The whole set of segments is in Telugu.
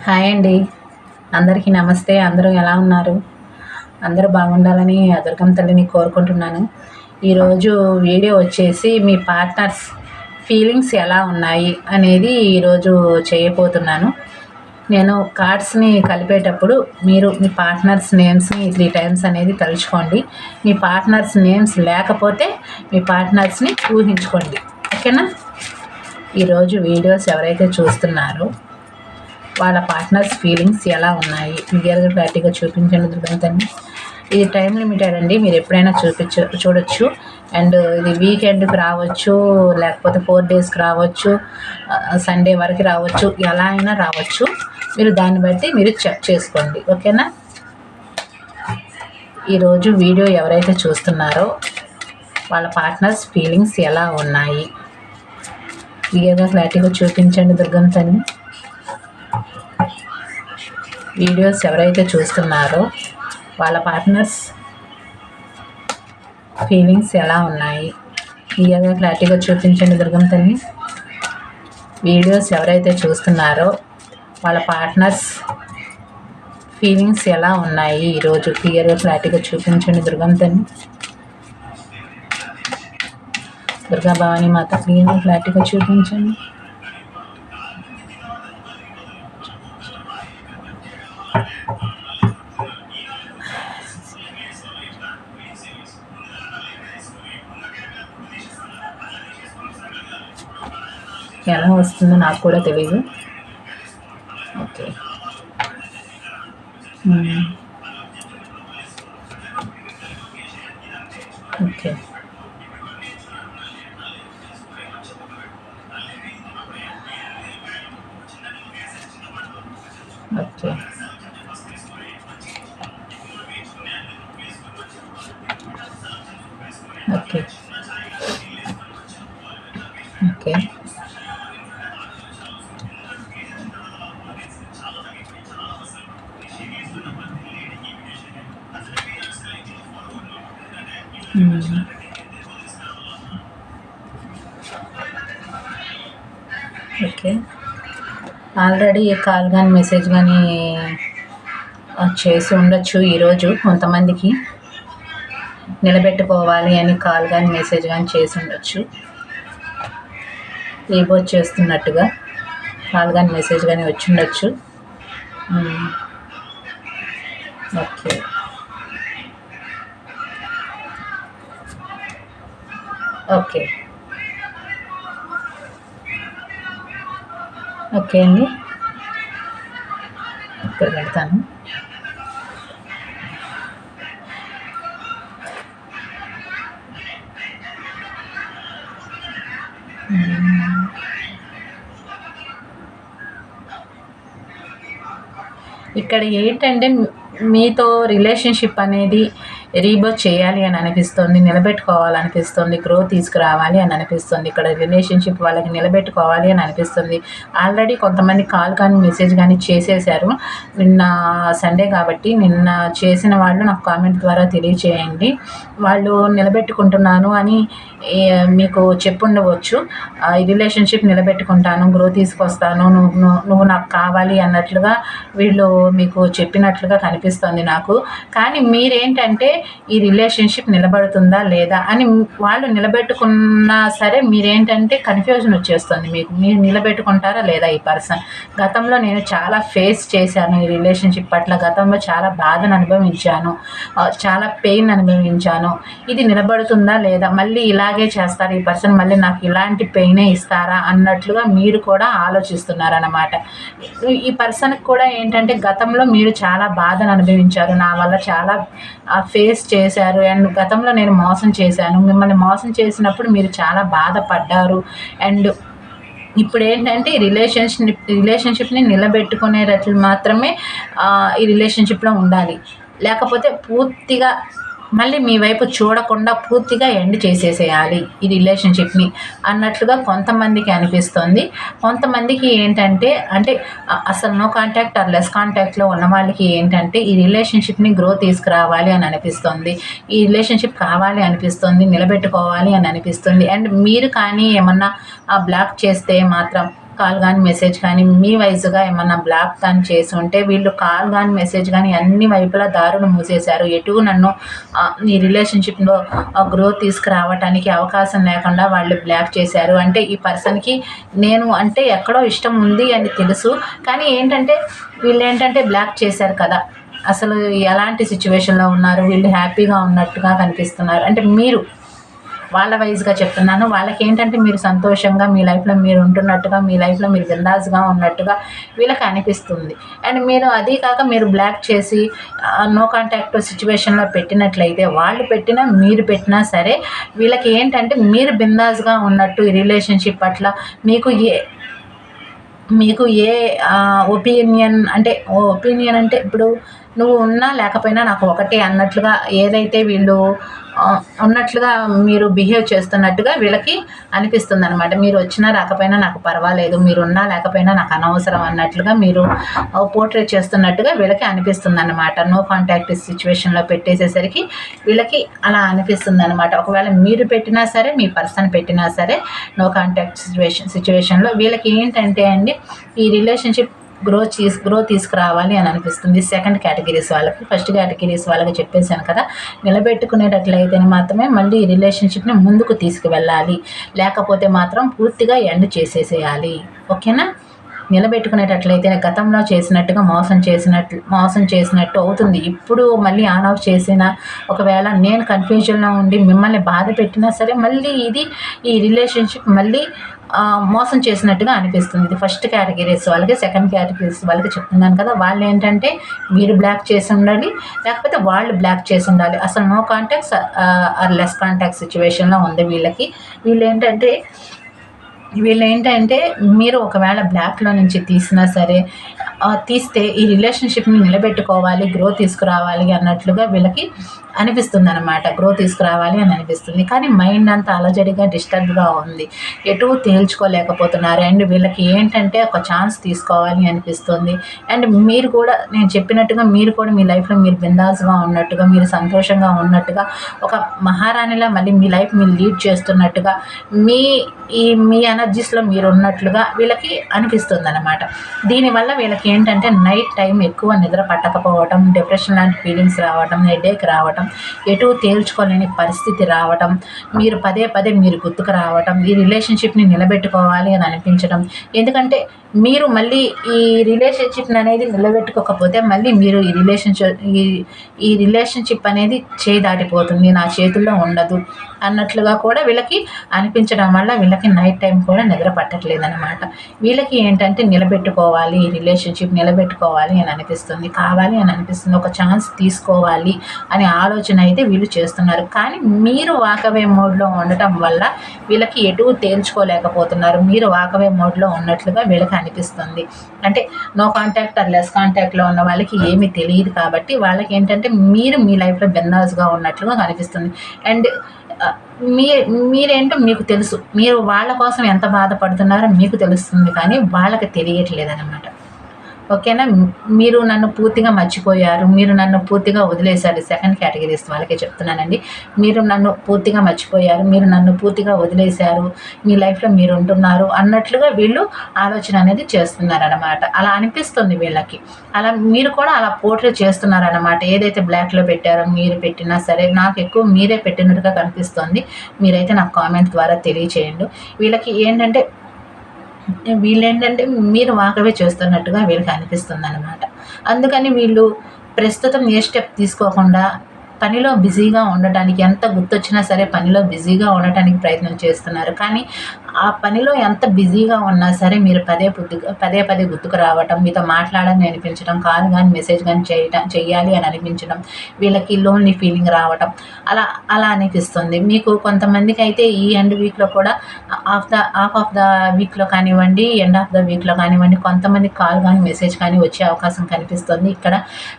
హాయ్ అండి. అందరికీ నమస్తే. అందరూ ఎలా ఉన్నారు? అందరూ బాగుండాలని ఆ దుర్గమ్మ తల్లిని కోరుకుంటున్నాను. ఈరోజు వీడియో వచ్చేసి మీ పార్ట్నర్స్ ఫీలింగ్స్ ఎలా ఉన్నాయి అనేది ఈరోజు చేయబోతున్నాను. నేను కార్డ్స్ని కలిపేటప్పుడు మీరు మీ పార్ట్నర్స్ నేమ్స్ని 3 టైమ్స్ అనేది తలుచుకోండి. మీ పార్ట్నర్స్ నేమ్స్ లేకపోతే మీ పార్ట్నర్స్ని ఊహించుకోండి. ఓకేనా? ఈరోజు వీడియోస్ ఎవరైతే చూస్తున్నారో వాళ్ళ పార్ట్నర్స్ ఫీలింగ్స్ ఎలా ఉన్నాయి క్లియర్గా క్లారిటీగా చూపించండి దుర్గంతని. ఇది టైం లిమిటెడ్ అండి, మీరు ఎప్పుడైనా చూడొచ్చు. అండ్ ఇది వీకెండ్కి రావచ్చు, లేకపోతే 4 డేస్కి రావచ్చు, సండే వరకు రావచ్చు, ఎలా అయినా రావచ్చు. మీరు దాన్ని బట్టి మీరు చెక్ చేసుకోండి. ఓకేనా? ఈరోజు వీడియో ఎవరైతే చూస్తున్నారో వాళ్ళ పార్ట్నర్స్ ఫీలింగ్స్ ఎలా ఉన్నాయి క్లియర్గా క్లారిటీగా చూపించండి దుర్గంతని. వీడియోస్ ఎవరైతే చూస్తున్నారో వాళ్ళ పార్ట్నర్స్ ఫీలింగ్స్ ఎలా ఉన్నాయి క్లియర్గా క్లారిటీగా చూపించండి దుర్గంతని. వీడియోస్ ఎవరైతే చూస్తున్నారో వాళ్ళ పార్ట్నర్స్ ఫీలింగ్స్ ఎలా ఉన్నాయి ఈరోజు క్లియర్గా క్లారిటీగా చూపించండి దుర్గంతని. దుర్గా భవానీ మాత క్లియర్గా క్లారిటీగా చూపించండి. ఎలా వస్తుందో నాకు కూడా తెలియదు. Okay, okay, okay, okay, okay, okay. Already call కానీ మెసేజ్ కానీ చేసి ఉండొచ్చు. ఈరోజు కొంతమందికి నిలబెట్టుకోవాలి అని కాల్ కానీ మెసేజ్ కానీ చేసి ఉండొచ్చు. రీపోస్ట్ చేస్తున్నట్టుగా కాల్ కానీ మెసేజ్ కానీ వచ్చి ఉండొచ్చు. ఓకే, ఓకే, ఓకే అండి. ఇక్కడ పెడతాను. ఇక్కడ ఏంటంటే మీతో రిలేషన్షిప్ అనేది రీబర్త్ చేయాలి అని అనిపిస్తుంది, నిలబెట్టుకోవాలనిపిస్తుంది, గ్రోత్ తీసుకురావాలి అని అనిపిస్తుంది. ఇక్కడ రిలేషన్షిప్ వాళ్ళకి నిలబెట్టుకోవాలి అని అనిపిస్తుంది. ఆల్రెడీ కొంతమంది కాల్ కానీ మెసేజ్ కానీ చేసేసారు. నిన్న సండే కాబట్టి నిన్న చేసిన వాళ్ళు నాకు కామెంట్ ద్వారా తెలియచేయండి. వాళ్ళు నిలబెట్టుకుంటున్నాను అని మీకు చెప్పుండవచ్చు. ఈ రిలేషన్షిప్ నిలబెట్టుకుంటాను, గ్రోత్ తీసుకొస్తాను, నువ్వు నాకు కావాలి అన్నట్లుగా వీళ్ళు మీకు చెప్పినట్లుగా కనిపిస్తుంది నాకు. కానీ మీరేంటంటే ఈ రిలేషన్షిప్ నిలబడుతుందా లేదా అని వాళ్ళు నిలబెట్టుకున్నా సరే మీరేంటంటే కన్ఫ్యూజన్ వచ్చేస్తుంది మీకు. మీరు నిలబెట్టుకుంటారా లేదా ఈ పర్సన్. గతంలో నేను చాలా ఫేస్ చేశాను ఈ రిలేషన్షిప్ పట్ల. గతంలో చాలా బాధను అనుభవించాను, చాలా పెయిన్ అనుభవించాను. ఇది నిలబడుతుందా లేదా, మళ్ళీ ఇలాగే చేస్తారు ఈ పర్సన్, మళ్ళీ నాకు ఇలాంటి పెయినే ఇస్తారా అన్నట్లుగా మీరు కూడా ఆలోచిస్తున్నారన్నమాట. ఈ పర్సన్కి కూడా ఏంటంటే గతంలో మీరు చాలా బాధను అనుభవించారు, నా వల్ల చాలా ఫేస్ చేశారు. అండ్ గతంలో నేను మోసం చేశాను, మిమ్మల్ని మోసం చేసినప్పుడు మీరు చాలా బాధపడ్డారు. అండ్ ఇప్పుడు ఏంటంటే ఈ రిలేషన్షిప్ని నిలబెట్టుకునేటట్లు మాత్రమే ఈ రిలేషన్షిప్లో ఉండాలి. లేకపోతే పూర్తిగా మళ్ళీ మీ వైపు చూడకుండా పూర్తిగా ఎండ్ చేసేసేయాలి ఈ రిలేషన్షిప్ని అన్నట్లుగా కొంతమందికి అనిపిస్తుంది. కొంతమందికి ఏంటంటే అసలు నో కాంటాక్ట్ ఆర్ లెస్ కాంటాక్ట్లో ఉన్న వాళ్ళకి ఏంటంటే ఈ రిలేషన్షిప్ని గ్రోత్ తీసుకురావాలి అని అనిపిస్తుంది, ఈ రిలేషన్షిప్ కావాలి అనిపిస్తుంది, నిలబెట్టుకోవాలి అని అనిపిస్తుంది. అండ్ మీరు కానీ ఏమన్నా బ్లాక్ చేస్తే మాత్రం కాల్ కానీ మెసేజ్ కానీ మీ వైజ్గా ఏమన్నా బ్లాక్ కానీ చేసి ఉంటే వీళ్ళు కాల్ కానీ మెసేజ్ కానీ అన్ని వైపులా దారులు మూసేశారు. ఎటు నన్ను ఈ రిలేషన్షిప్లో గ్రోత్ తీసుకురావడానికి అవకాశం లేకుండా వాళ్ళు బ్లాక్ చేశారు. అంటే ఈ పర్సన్కి నేను అంటే ఎక్కడో ఇష్టం ఉంది అని తెలుసు, కానీ ఏంటంటే వీళ్ళు ఏంటంటే బ్లాక్ చేశారు కదా. అసలు ఎలాంటి సిచ్యువేషన్లో ఉన్నారు, వీళ్ళు హ్యాపీగా ఉన్నట్టుగా కనిపిస్తున్నారు. అంటే మీరు వాళ్ళ వైజ్గా చెప్తున్నాను. వాళ్ళకి ఏంటంటే మీరు సంతోషంగా మీ లైఫ్లో మీరు ఉంటున్నట్టుగా, మీ లైఫ్లో మీరు బిందాస్గా ఉన్నట్టుగా వీళ్ళకి అనిపిస్తుంది. అండ్ మీరు అదీ కాక మీరు బ్లాక్ చేసి నో కాంటాక్ట్ సిచ్యువేషన్లో పెట్టినట్లయితే, వాళ్ళు పెట్టినా మీరు పెట్టినా సరే వీళ్ళకి ఏంటంటే మీరు బిందాస్గా ఉన్నట్టు ఈ రిలేషన్షిప్ పట్ల మీకు ఏ ఒపీనియన్ అంటే ఇప్పుడు నువ్వు ఉన్నా లేకపోయినా నాకు ఒకటే అన్నట్లుగా ఏదైతే వీళ్ళు ఉన్నట్లుగా మీరు బిహేవ్ చేస్తున్నట్టుగా వీళ్ళకి అనిపిస్తుందనమాట. మీరు వచ్చినా రాకపోయినా నాకు పర్వాలేదు, మీరు ఉన్నా లేకపోయినా నాకు అనవసరం అన్నట్లుగా మీరు పోర్ట్రేట్ చేస్తున్నట్టుగా వీళ్ళకి అనిపిస్తుందన్నమాట. నో కాంటాక్ట్ సిచ్యువేషన్లో పెట్టేసేసరికి వీళ్ళకి అలా అనిపిస్తుందన్నమాట. ఒకవేళ మీరు పెట్టినా సరే, మీ పర్సన్ పెట్టినా సరే నో కాంటాక్ట్ సిచ్యువేషన్లో వీళ్ళకి ఏంటంటే అండి, ఈ రిలేషన్షిప్ గ్రో తీసుకురావాలి అని అనిపిస్తుంది. సెకండ్ కేటగిరీస్ వాళ్ళకి. ఫస్ట్ కేటగిరీస్ వాళ్ళకి చెప్పేశాను కదా, నిలబెట్టుకునేటట్లయితేనే మాత్రమే మళ్ళీ ఈ రిలేషన్షిప్ని ముందుకు తీసుకువెళ్ళాలి, లేకపోతే మాత్రం పూర్తిగా ఎండ్ చేసేసేయాలి. ఓకేనా? నిలబెట్టుకునేటట్లయితే గతంలో చేసినట్టుగా మోసం చేసినట్టు అవుతుంది. ఇప్పుడు మళ్ళీ ఆన్ ఆఫ్ చేసిన, ఒకవేళ నేను కన్ఫ్యూజన్లో ఉండి మిమ్మల్ని బాధ పెట్టినా సరే మళ్ళీ ఈ రిలేషన్షిప్ మళ్ళీ మోసం చేసినట్టుగా అనిపిస్తుంది. ఇది ఫస్ట్ కేటగిరీస్ వాళ్ళకి. సెకండ్ కేటగిరీస్ వాళ్ళకి చెప్తున్నాను కదా, వాళ్ళు ఏంటంటే మీరు బ్లాక్ చేసి ఉండాలి, లేకపోతే వాళ్ళు బ్లాక్ చేసి ఉండాలి. అసలు no contacts or less contact సిచ్యువేషన్లో ఉంది వీళ్ళకి. వీళ్ళు ఏంటంటే మీరు ఒకవేళ బ్లాక్లో నుంచి తీస్తే ఈ రిలేషన్షిప్ని నిలబెట్టుకోవాలి, గ్రో తీసుకురావాలి అన్నట్లుగా వీళ్ళకి అనిపిస్తుంది అనమాట. గ్రో తీసుకురావాలి అని అనిపిస్తుంది, కానీ మైండ్ అంతా అలజడిగా డిస్టర్బ్గా ఉంది, ఎటు తేల్చుకోలేకపోతున్నారు. అండ్ వీళ్ళకి ఏంటంటే ఒక ఛాన్స్ తీసుకోవాలి అనిపిస్తుంది. అండ్ మీరు కూడా నేను చెప్పినట్టుగా మీరు కూడా మీ లైఫ్లో మీరు బిందాస్గా ఉన్నట్టుగా, మీరు సంతోషంగా ఉన్నట్టుగా, ఒక మహారాణిలా మళ్ళీ మీ లైఫ్ మీరు లీడ్ చేస్తున్నట్టుగా, మీ ఎనర్జీస్లో మీరు ఉన్నట్లుగా వీళ్ళకి అనిపిస్తుంది అనమాట. దీనివల్ల వీళ్ళకి ఏంటంటే నైట్ టైం ఎక్కువ నిద్ర పట్టకపోవటం, డిప్రెషన్ లాంటి ఫీలింగ్స్ రావటం, హెడేక్ రావటం, ఎటు తేల్చుకోలేని పరిస్థితి రావటం, మీరు పదే మీరు గుర్తుకు రావటం, ఈ రిలేషన్షిప్ని నిలబెట్టుకోవాలి అని అనిపించడం. ఎందుకంటే మీరు మళ్ళీ ఈ రిలేషన్షిప్ని అనేది నిలబెట్టుకోకపోతే మళ్ళీ మీరు ఈ రిలేషన్షిప్ అనేది చేయి దాటిపోతుంది, నా చేతుల్లో ఉండదు అన్నట్లుగా కూడా వీళ్ళకి అనిపించడం వల్ల వీళ్ళకి నైట్ టైం కూడా నిద్ర పట్టట్లేదు అనమాట. వీళ్ళకి ఏంటంటే నిలబెట్టుకోవాలి, ఈ రిలేషన్షిప్ నిలబెట్టుకోవాలి అని అనిపిస్తుంది, కావాలి అని అనిపిస్తుంది, ఒక ఛాన్స్ తీసుకోవాలి అనే ఆలోచన అయితే వీళ్ళు చేస్తున్నారు. కానీ మీరు వాకవే మోడ్లో ఉండటం వల్ల వీళ్ళకి ఎటు తేల్చుకోలేకపోతున్నారు. మీరు వాకవే మోడ్లో ఉన్నట్లుగా వీళ్ళకి అనిపిస్తుంది. అంటే నో కాంటాక్ట్ ఆర్ లెస్ కాంటాక్ట్లో ఉన్న వాళ్ళకి ఏమీ తెలియదు కాబట్టి వాళ్ళకి ఏంటంటే మీరు మీ లైఫ్లో బిందాస్గా ఉన్నట్లుగా కనిపిస్తుంది. అండ్ మీరేంటో మీకు తెలుసు, మీరు వాళ్ళ కోసం ఎంత బాధపడుతున్నారో మీకు తెలుస్తుంది, కానీ వాళ్ళకి తెలియట్లేదన్నమాట. ఓకేనా? మీరు నన్ను పూర్తిగా మర్చిపోయారు, మీరు నన్ను పూర్తిగా వదిలేశారు. సెకండ్ కేటగిరీస్ వాళ్ళకే చెప్తున్నానండి. మీరు నన్ను పూర్తిగా మర్చిపోయారు, మీరు నన్ను పూర్తిగా వదిలేశారు, మీ లైఫ్లో మీరు ఉంటున్నారు అన్నట్లుగా వీళ్ళు ఆలోచన అనేది చేస్తున్నారన్నమాట. అలా అనిపిస్తుంది వీళ్ళకి. అలా మీరు కూడా అలా పోర్ట్రేట్ చేస్తున్నారన్నమాట. ఏదైతే బ్లాక్లో పెట్టారో మీరు పెట్టినా సరే, నాకు ఎక్కువ మీరే పెట్టినట్టుగా కనిపిస్తుంది. మీరైతే నాకు కామెంట్ ద్వారా తెలియచేయండి. వీళ్ళేంటంటే మీరు వాకవే చేస్తున్నట్టుగా వీళ్ళకి అనిపిస్తుంది అనమాట. అందుకని వీళ్ళు ప్రస్తుతం ఏ స్టెప్ తీసుకోకుండా పనిలో బిజీగా ఉండటానికి, ఎంత గుర్తొచ్చినా సరే పనిలో బిజీగా ఉండటానికి ప్రయత్నం చేస్తున్నారు. కానీ ఆ పనిలో ఎంత బిజీగా ఉన్నా సరే మీరు పదే గుర్తుకు రావటం, మీతో మాట్లాడాలని అనిపించడం, కాల్ కానీ మెసేజ్ కానీ చెయ్యాలి అని అనిపించడం, వీళ్ళకి లోన్లీ ఫీలింగ్ రావటం, అలా అనిపిస్తుంది. మీకు కొంతమందికి అయితే ఈ ఎండ్ వీక్లో కూడా హాఫ్ ఆఫ్ ద వీక్లో కానివ్వండి, ఎండ్ ఆఫ్ ద వీక్లో కానివ్వండి, కొంతమంది కాల్ కానీ మెసేజ్ కానీ వచ్చే అవకాశం కనిపిస్తుంది. ఇక్కడ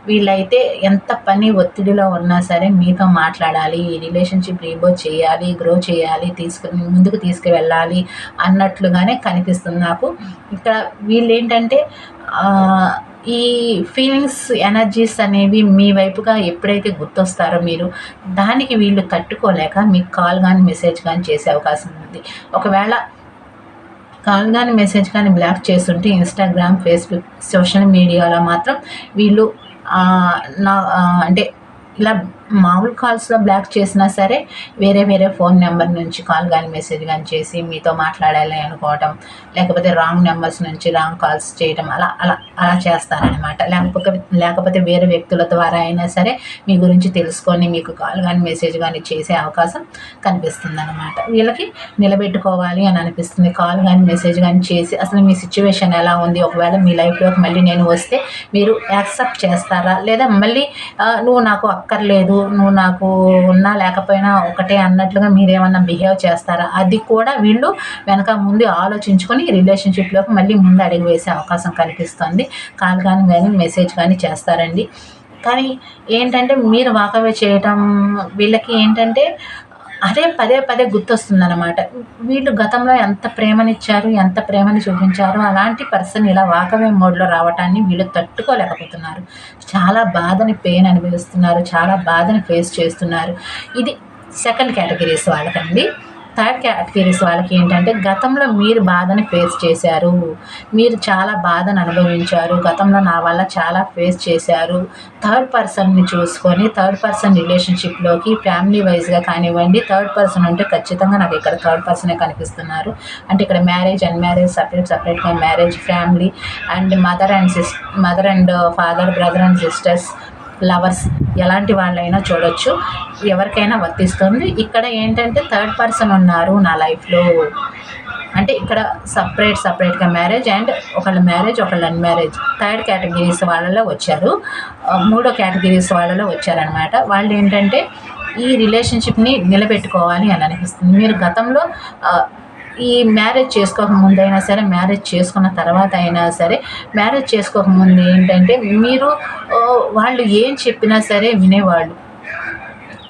వీళ్ళైతే ఎంత పని ఒత్తిడిలో ఉన్నా సరే మీతో మాట్లాడాలి, ఈ రిలేషన్షిప్ రీబోత్ చేయాలి, గ్రో చేయాలి, ముందుకు తీసుకువెళ్ళాలి అన్నట్లుగానే కనిపిస్తుంది నాకు. ఇక్కడ వీళ్ళు ఏంటంటే ఈ ఫీలింగ్స్, ఎనర్జీస్ అనేవి మీ వైపుగా ఎప్పుడైతే గుర్తొస్తారో మీరు దానికి వీళ్ళు తట్టుకోలేక మీకు కాల్ కానీ మెసేజ్ కానీ చేసే అవకాశం ఉంది. ఒకవేళ కాల్ కానీ మెసేజ్ కానీ బ్లాక్ చేస్తుంటే ఇన్స్టాగ్రామ్, ఫేస్బుక్, సోషల్ మీడియాలో మాత్రం వీళ్ళు అంటే ఇలా మామూలు కాల్స్లో బ్లాక్ చేసినా సరే వేరే ఫోన్ నెంబర్ నుంచి కాల్ కానీ మెసేజ్ కానీ చేసి మీతో మాట్లాడాలి అనుకోవటం, లేకపోతే రాంగ్ నెంబర్స్ నుంచి రాంగ్ కాల్స్ చేయడం, అలా చేస్తారనమాట. లేకపోతే వేరే వ్యక్తుల ద్వారా అయినా సరే మీ గురించి తెలుసుకొని మీకు కాల్ కానీ మెసేజ్ కానీ చేసే అవకాశం కనిపిస్తుంది అనమాట. వీళ్ళకి నిలబెట్టుకోవాలి అని అనిపిస్తుంది. కాల్ కానీ మెసేజ్ కానీ చేసి అసలు మీ సిచ్యువేషన్ ఎలా ఉంది, ఒకవేళ మీ లైఫ్లోకి మళ్ళీ నేను వస్తే మీరు యాక్సెప్ట్ చేస్తారా, లేదా మళ్ళీ నువ్వు నాకు అక్కర్లేదు, నువ్వు నాకు ఉన్నా లేకపోయినా ఒకటే అన్నట్లుగా మీరేమన్నా బిహేవ్ చేస్తారా, అది కూడా వీళ్ళు వెనక ముందు ఆలోచించుకొని రిలేషన్షిప్లోకి మళ్ళీ ముందు అడుగు వేసే అవకాశం కనిపిస్తుంది. కాల్ కానీ మెసేజ్ కానీ చేస్తారండి. కానీ ఏంటంటే మీరు వాకవే చేయటం వీళ్ళకి ఏంటంటే అదే పదే గుర్తొస్తుందన్నమాట. వీళ్ళు గతంలో ఎంత ప్రేమనిచ్చారు, ఎంత ప్రేమని చూపించారు, అలాంటి పర్సన్ ఇలా వాకవే మోడ్లో రావటాన్ని వీళ్ళు తట్టుకోలేకపోతున్నారు. చాలా బాధని, పెయిన్ అనుభవిస్తున్నారు, చాలా బాధని ఫేస్ చేస్తున్నారు. ఇది సెకండ్ కేటగిరీస్ వాళ్ళకండి. థర్డ్ కేటగిరీస్ వాళ్ళకి ఏంటంటే గతంలో మీరు బాధని ఫేస్ చేశారు, మీరు చాలా బాధను అనుభవించారు, గతంలో నా వల్ల చాలా ఫేస్ చేశారు. థర్డ్ పర్సన్ని చూసుకొని థర్డ్ పర్సన్ రిలేషన్షిప్లోకి ఫ్యామిలీ వైజ్గా కానివ్వండి, థర్డ్ పర్సన్ ఉంటే ఖచ్చితంగా నాకు ఇక్కడ థర్డ్ పర్సనే కనిపిస్తున్నారు. అంటే ఇక్కడ మ్యారేజ్, అన్మ్యారేజ్, సపరేట్గా marriage, family and mother and father, brother and sisters, lovers, ఎలాంటి వాళ్ళైనా చూడొచ్చు, ఎవరికైనా వర్తిస్తుంది. ఇక్కడ ఏంటంటే థర్డ్ పర్సన్ ఉన్నారు నా లైఫ్లో అంటే ఇక్కడ సపరేట్గా మ్యారేజ్ అండ్ ఒకళ్ళ మ్యారేజ్, ఒకళ్ళ అన్మ్యారేజ్, థర్డ్ కేటగిరీస్ వాళ్ళలో వచ్చారు. మూడో కేటగిరీస్ వాళ్ళలో వచ్చారనమాట. వాళ్ళు ఏంటంటే ఈ రిలేషన్షిప్ని నిలబెట్టుకోవాలి అని అనిపిస్తుంది. మీరు గతంలో ఈ మ్యారేజ్ చేసుకోకముందైనా సరే, మ్యారేజ్ చేసుకున్న తర్వాత అయినా సరే, మ్యారేజ్ చేసుకోకముందు ఏంటంటే మీరు వాళ్ళు ఏం చెప్పినా సరే వినేవాళ్ళు.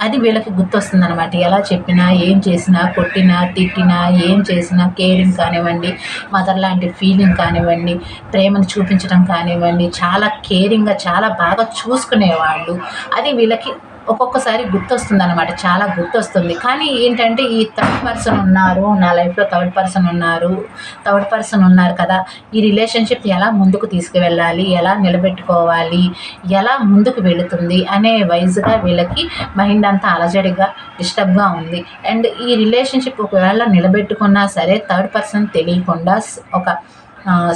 అది వీళ్ళకి గుర్తొస్తుందనమాట. ఎలా చెప్పినా, ఏం చేసినా, కొట్టినా, తిట్టినా, ఏం చేసినా కేరింగ్ కానివ్వండి, మదర్ లాంటి ఫీలింగ్ కానివ్వండి, ప్రేమను చూపించడం కానివ్వండి, చాలా కేరింగ్గా చాలా బాగా చూసుకునేవాళ్ళు. అది వీళ్ళకి ఒక్కొక్కసారి గుర్తొస్తుందనమాట, చాలా గుర్తొస్తుంది. కానీ ఏంటంటే ఈ థర్డ్ పర్సన్ ఉన్నారు నా లైఫ్లో, థర్డ్ పర్సన్ ఉన్నారు కదా, ఈ రిలేషన్షిప్ ఎలా ముందుకు తీసుకువెళ్ళాలి, ఎలా నిలబెట్టుకోవాలి, ఎలా ముందుకు వెళుతుంది అనే వైజ్గా వీళ్ళకి మైండ్ అంతా అలజడిగా డిస్టర్బ్గా ఉంది. అండ్ ఈ రిలేషన్షిప్ ఒకవేళ నిలబెట్టుకున్నా సరే థర్డ్ పర్సన్ తెలియకుండా ఒక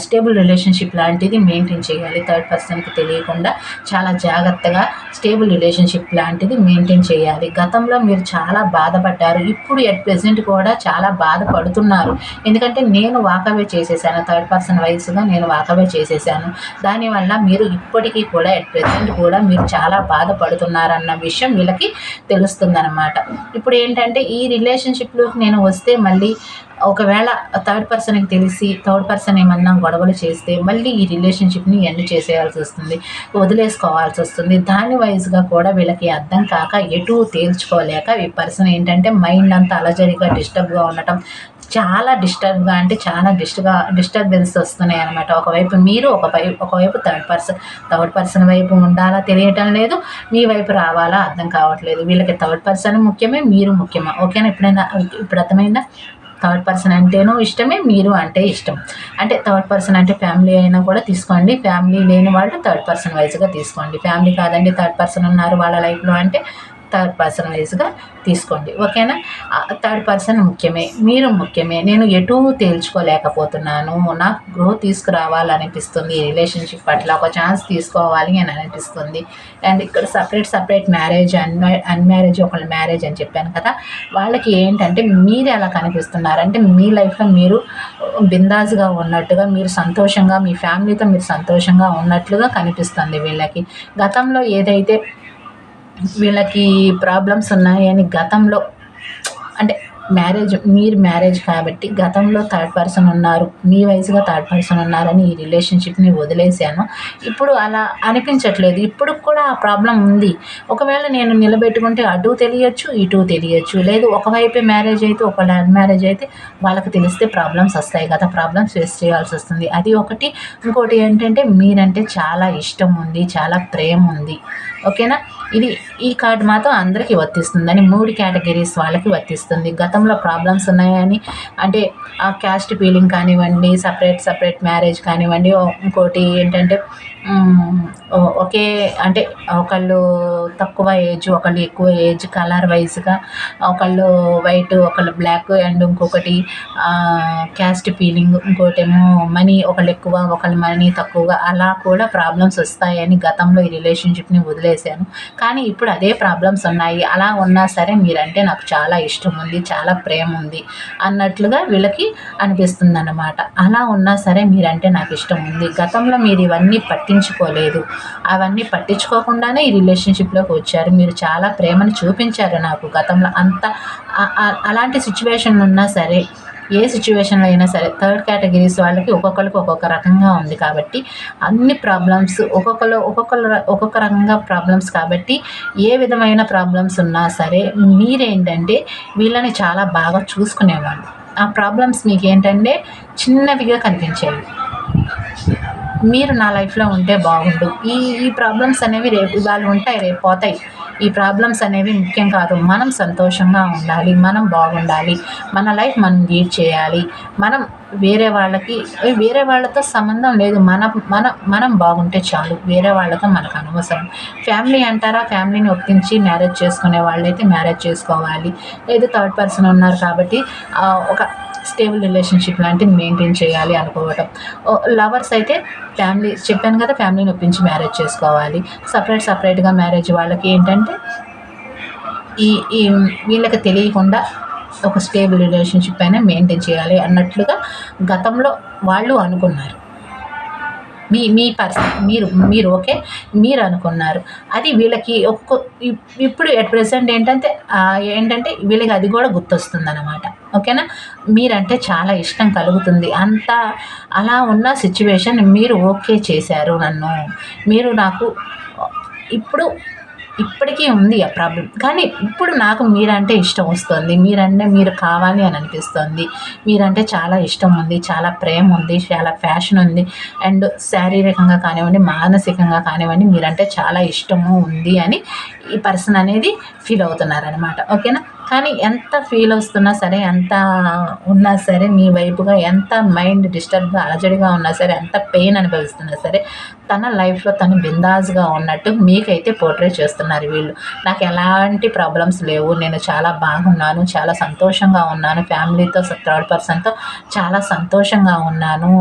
స్టేబుల్ రిలేషన్షిప్ లాంటిది మెయింటైన్ చేయాలి. థర్డ్ పర్సన్కి తెలియకుండా చాలా జాగ్రత్తగా స్టేబుల్ రిలేషన్షిప్ లాంటిది మెయింటైన్ చేయాలి. గతంలో మీరు చాలా బాధపడ్డారు, ఇప్పుడు ఎట్ ప్రెజెంట్ కూడా చాలా బాధపడుతున్నారు. ఎందుకంటే నేను వాకవే చేసేసాను, థర్డ్ పర్సన్ వైజ్గా నేను వాకవే చేసేసాను. దానివల్ల మీరు ఇప్పటికీ కూడా ఎట్ ప్రెజెంట్ కూడా మీరు చాలా బాధపడుతున్నారన్న విషయం వీళ్ళకి తెలుస్తుందన్నమాట. ఇప్పుడు ఏంటంటే ఈ రిలేషన్షిప్లోకి నేను వస్తే మళ్ళీ ఒకవేళ థర్డ్ పర్సన్కి తెలిసి థర్డ్ పర్సన్ ఏమన్నా గొడవలు చేస్తే మళ్ళీ ఈ రిలేషన్షిప్ని ఎండ్ చేసేయాల్సి వస్తుంది, వదిలేసుకోవాల్సి వస్తుంది. దాని వైజ్గా కూడా వీళ్ళకి అర్థం కాక ఎటు తేల్చుకోలేక ఈ పర్సన్ ఏంటంటే మైండ్ అంతా అలజడిగా డిస్టర్బ్గా ఉండటం, చాలా డిస్టర్బ్గా అంటే చాలా డిస్టర్బెన్స్ వస్తున్నాయి అనమాట. ఒకవైపు మీరు, ఒకవైపు థర్డ్ పర్సన్ వైపు ఉండాలా తెలియటం లేదు, మీ వైపు రావాలా అర్థం కావట్లేదు. వీళ్ళకి థర్డ్ పర్సన్ ముఖ్యమే, మీరు ముఖ్యమా? ఓకేనా? ఇప్పుడు అర్థమైందా? థర్డ్ పర్సన్ అంటేనూ ఇష్టమే, మీరు అంటే ఇష్టం. అంటే థర్డ్ పర్సన్ అంటే ఫ్యామిలీ అయినా కూడా తీసుకోండి, ఫ్యామిలీ లేని వాళ్ళు థర్డ్ పర్సన్ వైజ్గా తీసుకోండి. ఫ్యామిలీ కాదండి, థర్డ్ పర్సన్ ఉన్నారు వాళ్ళ లైఫ్లో అంటే థర్డ్ పర్సన్ వైజ్గా తీసుకోండి. ఓకేనా? థర్డ్ పర్సన్ ముఖ్యమే, మీరు ముఖ్యమే. నేను ఎటూ తేల్చుకోలేకపోతున్నాను, నాకు గ్రోత్ తీసుకురావాలనిపిస్తుంది, ఈ రిలేషన్షిప్ పట్ల ఒక ఛాన్స్ తీసుకోవాలి అని అనిపిస్తుంది. అండ్ ఇక్కడ సపరేట్ మ్యారేజ్, అన్మ్యారేజ్, ఒకళ్ళ మ్యారేజ్ అని చెప్పాను కదా, వాళ్ళకి ఏంటంటే మీరు ఎలా కనిపిస్తున్నారంటే మీ లైఫ్లో మీరు బిందాస్గా ఉన్నట్టుగా, మీరు సంతోషంగా, మీ ఫ్యామిలీతో మీరు సంతోషంగా ఉన్నట్లుగా కనిపిస్తుంది వీళ్ళకి. గతంలో ఏదైతే వీళ్ళకి ప్రాబ్లమ్స్ ఉన్నాయని గతంలో అంటే మీరు మ్యారేజ్ కాబట్టి గతంలో థర్డ్ పర్సన్ ఉన్నారు, మీ వయసుగా థర్డ్ పర్సన్ ఉన్నారని ఈ రిలేషన్షిప్ని వదిలేశాను. ఇప్పుడు అలా అనిపించట్లేదు, ఇప్పుడు కూడా ఆ ప్రాబ్లం ఉంది. ఒకవేళ నేను నిలబెట్టుకుంటే అటు తెలియచ్చు, ఇటు తెలియచ్చు. లేదు ఒకవైపే మ్యారేజ్ అయితే, ఒకవేళ అన్మ్యారేజ్ అయితే వాళ్ళకి తెలిస్తే ప్రాబ్లమ్స్ వస్తాయి కదా, ప్రాబ్లమ్స్ ఫేస్ చేయాల్సి వస్తుంది. అది ఒకటి. ఇంకోటి ఏంటంటే మీరంటే చాలా ఇష్టం ఉంది, చాలా ప్రేమ ఉంది. ఓకేనా? ఇది ఈ కార్డ్ మాత్రం అందరికీ వర్తిస్తుందని 3 కేటగిరీస్ వాళ్ళకి వర్తిస్తుంది. గతంలో ప్రాబ్లమ్స్ ఉన్నాయని అంటే ఆ క్యాస్ట్ ఫీలింగ్ కానివ్వండి, సెపరేట్ మ్యారేజ్ కానివ్వండి, ఇంకోటి ఏంటంటే ఒకే అంటే ఒకళ్ళు తక్కువ ఏజ్, ఒకళ్ళు ఎక్కువ ఏజ్, కలర్ వైజ్‌గా ఒకళ్ళు వైట్, ఒకళ్ళు బ్లాక్ అండ్ ఇంకొకటి క్యాస్ట్ ఫీలింగ్, ఇంకోటేమో మనీ ఒకళ్ళు ఎక్కువ, ఒకళ్ళు మనీ తక్కువగా అలా కూడా ప్రాబ్లమ్స్ వస్తాయని గతంలో ఈ రిలేషన్‌షిప్‌ని వదిలేసాను. కానీ ఇప్పుడు అదే ప్రాబ్లమ్స్ ఉన్నాయి. అలా ఉన్నా సరే మీరంటే నాకు చాలా ఇష్టం ఉంది, చాలా ప్రేమ ఉంది అన్నట్లుగా వీళ్ళకి అనిపిస్తుందన్నమాట. అలా ఉన్నా సరే మీరంటే నాకు ఇష్టం ఉంది. గతంలో మీరు ఇవన్నీ పట్టించుకోలేదు. అవన్నీ పట్టించుకోకుండానే ఈ రిలేషన్‌షిప్‌లోకి వచ్చారు. మీరు చాలా ప్రేమను చూపించారు నాకు గతంలో. అంత అలాంటి సిట్యుయేషన్‌లు ఉన్నా సరే, ఏ సిట్యుయేషన్‌లో అయినా సరే థర్డ్ కేటగిరీస్ వాళ్ళకి ఒక్కొక్కళ్ళకి ఒక్కొక్క రకంగా ఉంది కాబట్టి అన్ని ప్రాబ్లమ్స్ ఒక్కొక్క రకంగా ప్రాబ్లమ్స్ కాబట్టి ఏ విధమైన ప్రాబ్లమ్స్ ఉన్నా సరే మీరేంటంటే వీళ్ళని చాలా బాగా చూసుకునేవాళ్ళు. ఆ ప్రాబ్లమ్స్ మీకేంటంటే చిన్నవిగా కనిపించేవి. మీరు నా లైఫ్‌లో ఉంటే బాగుండు. ఈ ఈ ప్రాబ్లమ్స్ అనేవి ఇవాళ ఉంటాయి, రేపు పోతాయి. ఈ ప్రాబ్లమ్స్ అనేవి ముఖ్యం కాదు. మనం సంతోషంగా ఉండాలి. మనం బాగుండాలి. మన లైఫ్ మనం లీడ్ చేయాలి. మనం వేరే వాళ్ళతో సంబంధం లేదు. మనం బాగుంటే చాలు. వేరే వాళ్ళతో మనకు అనవసరం. ఫ్యామిలీ అంటారా, ఫ్యామిలీని ఒప్పించి మ్యారేజ్ చేసుకునే వాళ్ళైతే మ్యారేజ్ చేసుకోవాలి. లేదు థర్డ్ పర్సన్ ఉన్నారు కాబట్టి ఒక స్టేబుల్ రిలేషన్‌షిప్ లాంటిది మెయింటైన్ చేయాలి అనుకోవటం. లవర్స్ అయితే చెప్పాను కదా, ఫ్యామిలీని ఒప్పించి మ్యారేజ్ చేసుకోవాలి. సెపరేట్‌గా మ్యారేజ్ వాళ్ళకి ఏంటంటే ఈ ఈ వీళ్ళకి తెలియకుండా ఒక స్టేబుల్ రిలేషన్‌షిప్ అయినా మెయింటైన్ చేయాలి అన్నట్లుగా గతంలో వాళ్ళు అనుకున్నారు. మీ పర్సన్ మీరు ఓకే. మీరు అనుకున్నారు. అది వీళ్ళకి ఇప్పుడు ఎట్ ప్రెజెంట్ ఏంటంటే వీళ్ళకి అది కూడా గుర్తొస్తుందనమాట. ఓకేనా? మీరంటే చాలా ఇష్టం కలుగుతుంది. అలా ఉన్న సిట్యుయేషన్ మీరు ఓకే చేశారు నన్ను. మీరు నాకు ఇప్పటికీ ఉంది ఆ ప్రాబ్లమ్. కానీ ఇప్పుడు నాకు మీరంటే ఇష్టం వస్తుంది. మీరు కావాలి అని అనిపిస్తుంది. మీరంటే చాలా ఇష్టం ఉంది, చాలా ప్రేమ ఉంది, చాలా ప్యాషన్ ఉంది. అండ్ శారీరకంగా కానివ్వండి, మానసికంగా కానివ్వండి మీరంటే చాలా ఇష్టము ఉంది అని ఈ పర్సన్ అనేది ఫీల్ అవుతున్నారనమాట. ఓకేనా? కానీ ఎంత ఫీల్ వస్తున్నా సరే, ఎంత ఉన్నా సరే మీ వైపుగా ఎంత మైండ్ డిస్టర్బ్‌గా, అలజడిగా ఉన్నా సరే, ఎంత పెయిన్ అనుభవిస్తున్నా సరే తన లైఫ్‌లో తను బిందాస్‌గా ఉన్నట్టు మీకైతే పోర్ట్రే చేస్తున్నారు వీళ్ళు. నాకు ఎలాంటి ప్రాబ్లమ్స్ లేవు. నేను చాలా బాగున్నాను. చాలా సంతోషంగా ఉన్నాను. ఫ్యామిలీతో థర్డ్ పర్సన్‌తో చాలా సంతోషంగా ఉన్నాను.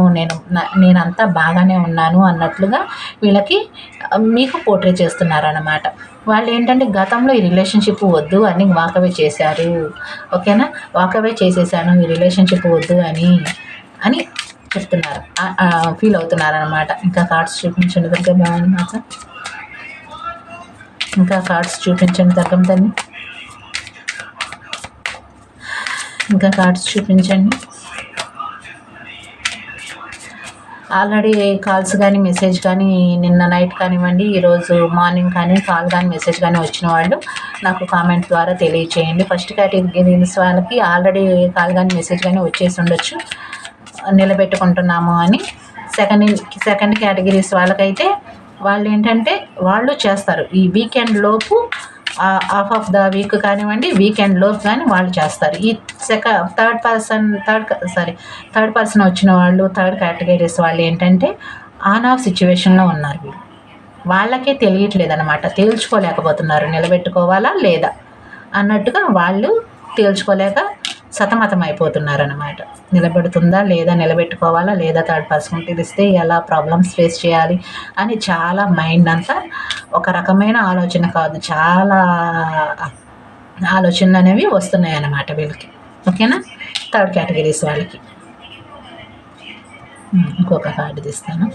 నేనంతా బాగానే ఉన్నాను అన్నట్లుగా వీళ్ళకి మీకు పోర్ట్రే చేస్తున్నారనమాట. వాళ్ళేంటంటే గతంలో ఈ రిలేషన్‌షిప్ వద్దు అని వాకవే చేశారు. ఓకేనా? వాకవే చేసేసాను ఈ రిలేషన్‌షిప్ వద్దు అని చెప్తున్నారు. ఫీల్ అవుతున్నారనమాట. ఇంకా కార్డ్స్ చూపించండి దగ్గర బాగుంది మాకు. ఇంకా కార్డ్స్ చూపించండి దగ్గర దాన్ని. ఇంకా కార్డ్స్ చూపించండి. ఆల్రెడీ కాల్స్ కానీ, మెసేజ్ కానీ నిన్న నైట్ కానివ్వండి, ఈరోజు మార్నింగ్ కానీ కాల్ కానీ, మెసేజ్ కానీ వచ్చిన వాళ్ళు నాకు కామెంట్ ద్వారా తెలియచేయండి. ఫస్ట్ కేటగిరీస్ వాళ్ళకి ఆల్రెడీ కాల్ కానీ, మెసేజ్ కానీ వచ్చేసి ఉండొచ్చు నిలబెట్టుకుంటున్నాము అని. సెకండ్ కేటగిరీస్ వాళ్ళకైతే వాళ్ళు చేస్తారు. ఈ వీకెండ్ లోపు హాఫ్ ఆఫ్ ద వీక్ కానివ్వండి, వీకెండ్ లోపు కానీ వాళ్ళు చేస్తారు. ఈ థర్డ్ పర్సన్ వచ్చిన వాళ్ళు, థర్డ్ కేటగిరీస్ వాళ్ళు ఏంటంటే ఆన్ ఆఫ్ సిచ్యువేషన్‌లో ఉన్నారు వీళ్ళు. వాళ్ళకే తెలియట్లేదనమాట. తేల్చుకోలేకపోతున్నారు. నిలబెట్టుకోవాలా లేదా అన్నట్టుగా వాళ్ళు తేల్చుకోలేక సతమతం అయిపోతున్నారనమాట. నిలబెట్టుకోవాలా లేదా, థర్డ్ పర్సన్ తెలిస్తే ఎలా ప్రాబ్లమ్స్ ఫేస్ చేయాలి అని చాలా మైండ్ అంతా ఒక రకమైన ఆలోచన కాదు, చాలా ఆలోచనలు అనేవి వస్తున్నాయన్నమాట వీళ్ళకి. ఓకేనా? థర్డ్ కేటగిరీస్ వాళ్ళకి. ఇంకొక కార్డు తీస్తాను.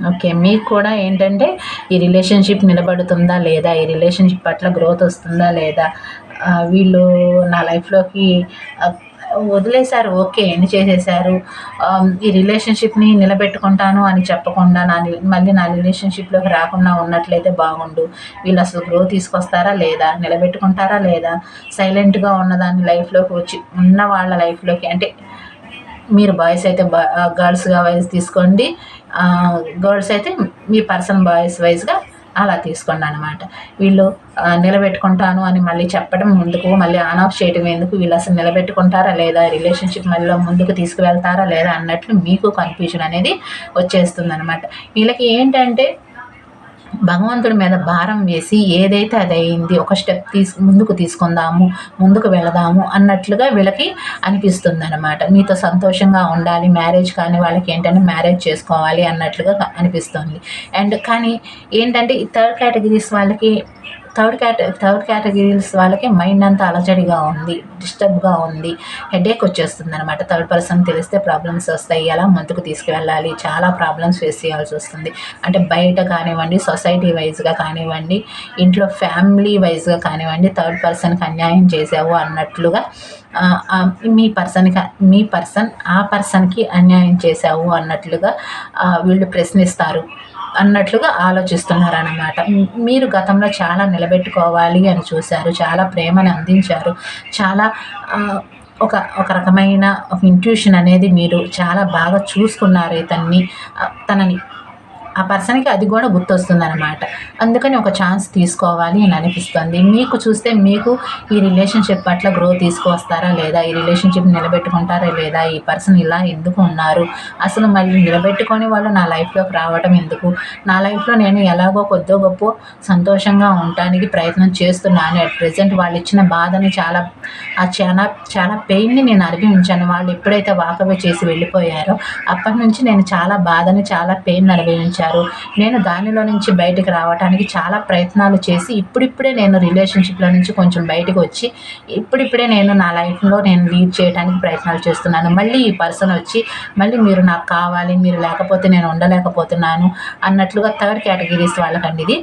ఓకే. మీకు కూడా ఏంటంటే ఈ రిలేషన్‌షిప్ నిలబడుతుందా లేదా, ఈ రిలేషన్‌షిప్ పట్ల గ్రోత్ వస్తుందా లేదా, వీళ్ళు నా లైఫ్‌లోకి వదిలేశారు, ఓకే, ఎండ్ చేసేశారు. ఈ రిలేషన్‌షిప్‌ని నిలబెట్టుకుంటాను అని చెప్పకుండా మళ్ళీ నా రిలేషన్‌షిప్‌లోకి రాకుండా ఉన్నట్లయితే బాగుండు. వీళ్ళు అసలు గ్రోత్ తీసుకొస్తారా లేదా, నిలబెట్టుకుంటారా లేదా, సైలెంట్‌గా ఉన్నదాన్ని లైఫ్‌లోకి వచ్చి ఉన్న వాళ్ళ లైఫ్‌లోకి అంటే మీరు బాయ్స్ అయితే గర్ల్స్‌గా వైజ్ తీసుకోండి. గర్ల్స్ అయితే మీ పర్సన్ బాయ్స్ వైజ్‌గా అలా తీసుకోండి అనమాట. వీళ్ళు నిలబెట్టుకుంటాను అని మళ్ళీ చెప్పడం ఎందుకు, మళ్ళీ ఆన్ ఆఫ్ చేయడం ఎందుకు, వీళ్ళు అసలు నిలబెట్టుకుంటారా లేదా, రిలేషన్షిప్ మళ్ళీ ముందుకు తీసుకువెళ్తారా లేదా అన్నట్లు మీకు కన్ఫ్యూజన్ అనేది వచ్చేస్తుంది అనమాట. వీళ్ళకి ఏంటంటే భగవంతుడి మీద భారం వేసి ఏదైతే అది అయింది, ఒక స్టెప్ ముందుకు తీసుకుందాము, ముందుకు వెళదాము అన్నట్లుగా వీళ్ళకి అనిపిస్తుంది అనమాట. మీతో సంతోషంగా ఉండాలి, మ్యారేజ్ కానీ వాళ్ళకి ఏంటంటే మ్యారేజ్ చేసుకోవాలి అన్నట్లుగా అనిపిస్తుంది. అండ్ కానీ ఏంటంటే ఈ థర్డ్ కేటగిరీస్ వాళ్ళకి మైండ్ అంతా అలజడిగా ఉంది, డిస్టర్బ్గా ఉంది, హెడేక్ వచ్చేస్తుంది అనమాట. థర్డ్ పర్సన్ తెలిస్తే ప్రాబ్లమ్స్ వస్తాయి, ఎలా ముందుకు తీసుకువెళ్ళాలి, చాలా ప్రాబ్లమ్స్ ఫేస్ చేయాల్సి వస్తుంది. అంటే బయట కానివ్వండి, సొసైటీ వైజ్గా కానివ్వండి, ఇంట్లో ఫ్యామిలీ వైజ్గా కానివ్వండి, థర్డ్ పర్సన్కి అన్యాయం చేసావు అన్నట్లుగా మీ పర్సన్ ఆ పర్సన్కి అన్యాయం చేశావు అన్నట్లుగా వీళ్ళు ప్రశ్నిస్తారు అన్నట్లుగా ఆలోచిస్తున్నారన్నమాట. మీరు గతంలో చాలా నిలబెట్టుకోవాలి అని చూశారు, చాలా ప్రేమను అందించారు, చాలా ఒక రకమైన ఒక ఇంట్యూషన్ అనేది మీరు చాలా బాగా చూసుకున్నారు తనని. ఆ పర్సన్కి అది కూడా గుర్తొస్తుందన్నమాట. అందుకని ఒక ఛాన్స్ తీసుకోవాలి అని అనిపిస్తుంది. మీకు చూస్తే మీకు ఈ రిలేషన్షిప్ పట్ల గ్రోత్ తీసుకువస్తారా లేదా, ఈ రిలేషన్షిప్ నిలబెట్టుకుంటారా లేదా, ఈ పర్సన్ ఇలా ఎందుకు ఉన్నారు, అసలు మళ్ళీ నిలబెట్టుకొని వాళ్ళు నా లైఫ్లోకి రావడం ఎందుకు, నా లైఫ్లో నేను ఎలాగో కొద్దో గొప్ప సంతోషంగా ఉండటానికి ప్రయత్నం చేస్తున్నాను. అట్ ప్రెజెంట్ వాళ్ళు ఇచ్చిన బాధని చాలా చాలా పెయిన్ని నేను అనుభవించాను. వాళ్ళు ఎప్పుడైతే వాకవే చేసి వెళ్ళిపోయారో అప్పటి నుంచి నేను చాలా బాధని, చాలా పెయిన్ అనుభవించాను. నేను దానిలో నుంచి బయటికి రావడానికి చాలా ప్రయత్నాలు చేసి ఇప్పుడిప్పుడే నేను రిలేషన్షిప్లో నుంచి కొంచెం బయటకు వచ్చి ఇప్పుడిప్పుడే నేను నా లైఫ్లో నేను లీడ్ చేయడానికి ప్రయత్నాలు చేస్తున్నాను. మళ్ళీ ఈ పర్సన్ వచ్చి మళ్ళీ మీరు నాకు కావాలి, మీరు లేకపోతే నేను ఉండలేకపోతున్నాను అన్నట్లుగా థర్డ్ కేటగిరీస్ వాళ్ళకండి ఇది.